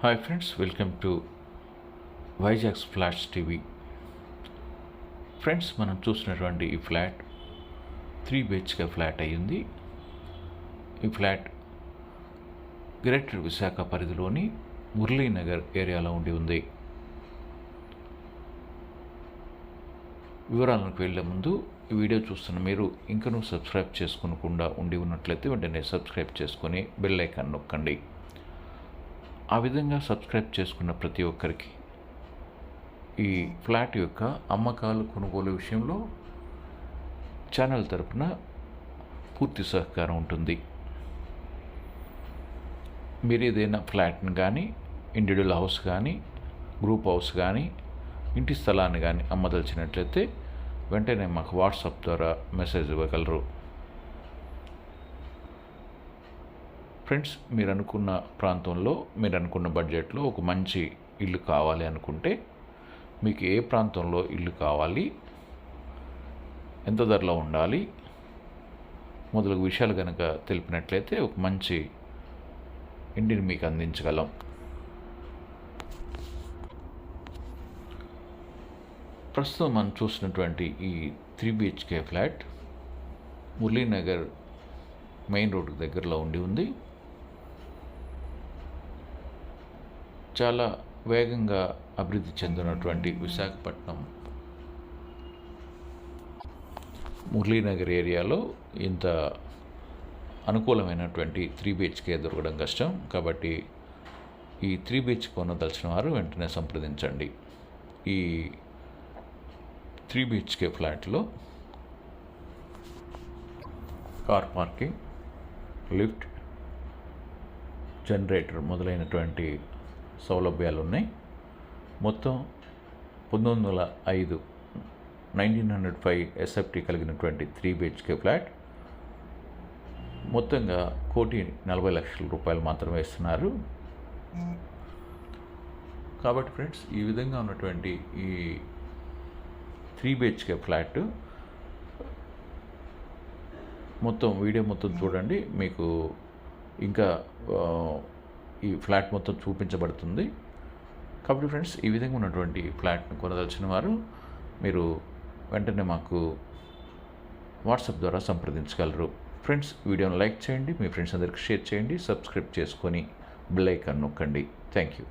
Hi friends, welcome to Vizag's flats TV. Friends, మనం చూసినటువంటి ఈ ఫ్లాట్ 3 BHK ఫ్లాట్ అయ్యింది. ఈ ఫ్లాట్ గ్రేటర్ విశాఖ పరిధిలోని మురళీనగర్ ఏరియాలో ఉండి ఉంది. వివరాలకు వెళ్ళే ముందు ఈ వీడియో చూస్తున్న మీరు ఇంకనూ సబ్స్క్రైబ్ చేసుకోకుండా ఉండి ఉన్నట్లయితే వెంటనే సబ్స్క్రైబ్ చేసుకొని బెల్ ఐకాన్ నొక్కండి. ఆ విధంగా సబ్స్క్రైబ్ చేసుకున్న ప్రతి ఒక్కరికి ఈ ఫ్లాట్ యొక్క అమ్మకాలు కొనుగోలు విషయంలో ఛానల్ తరపున పూర్తి సహకారం ఉంటుంది. మీరు ఏదైనా ఫ్లాట్ని కానీ, ఇండివిజువల్ హౌస్ కానీ, గ్రూప్ హౌస్ కానీ, ఇంటి స్థలాన్ని కానీ అమ్మదలిచినట్లయితే వెంటనే మాకు వాట్సాప్ ద్వారా మెసేజ్ ఇవ్వగలరు. ఫ్రెండ్స్, మీరు అనుకున్న ప్రాంతంలో, మీరు అనుకున్న బడ్జెట్లో ఒక మంచి ఇల్లు కావాలి అనుకుంటే, మీకు ఏ ప్రాంతంలో ఇల్లు కావాలి, ఎంత ధరలో ఉండాలి మొదలగు విషయాలు కనుక తెలిపినట్లయితే ఒక మంచి ఇంటిని మీకు అందించగలం. ప్రస్తుతం మనం చూసినటువంటి ఈ 3 BHK flat Muralinagar main road దగ్గరలో ఉండి ఉంది. చాలా వేగంగా అభివృద్ధి చెందినటువంటి విశాఖపట్నం మురళీనగర్ ఏరియాలో ఇంత అనుకూలమైనటువంటి 3 BHK దొరకడం కష్టం. కాబట్టి ఈ 3 BHK కొనదలిచిన వారు వెంటనే సంప్రదించండి. ఈ 3 BHK ఫ్లాట్లో కార్ పార్కింగ్, లిఫ్ట్, జనరేటర్ మొదలైనటువంటి సౌలభ్యాలు ఉన్నాయి. మొత్తం 1905 ఎస్ఎఫ్టీ కలిగినటువంటి 3 BHK ఫ్లాట్ మొత్తంగా 1,40,00,000 రూపాయలు మాత్రమే ఇస్తున్నారు. కాబట్టి ఫ్రెండ్స్, ఈ విధంగా ఉన్నటువంటి ఈ 3 BHK ఫ్లాట్ మొత్తం వీడియో మొత్తం చూడండి, మీకు ఇంకా ఈ ఫ్లాట్ మొత్తం చూపించబడుతుంది. కాబట్టి ఫ్రెండ్స్, ఈ విధంగా ఉన్నటువంటి ఫ్లాట్ను కొనదలిచిన వారు మీరు వెంటనే మాకు వాట్సాప్ ద్వారా సంప్రదించగలరు. ఫ్రెండ్స్, వీడియోను లైక్ చేయండి, మీ ఫ్రెండ్స్ అందరికి షేర్ చేయండి, సబ్స్క్రైబ్ చేసుకొని బెల్ ఐకాన్ నొక్కండి. Thank you.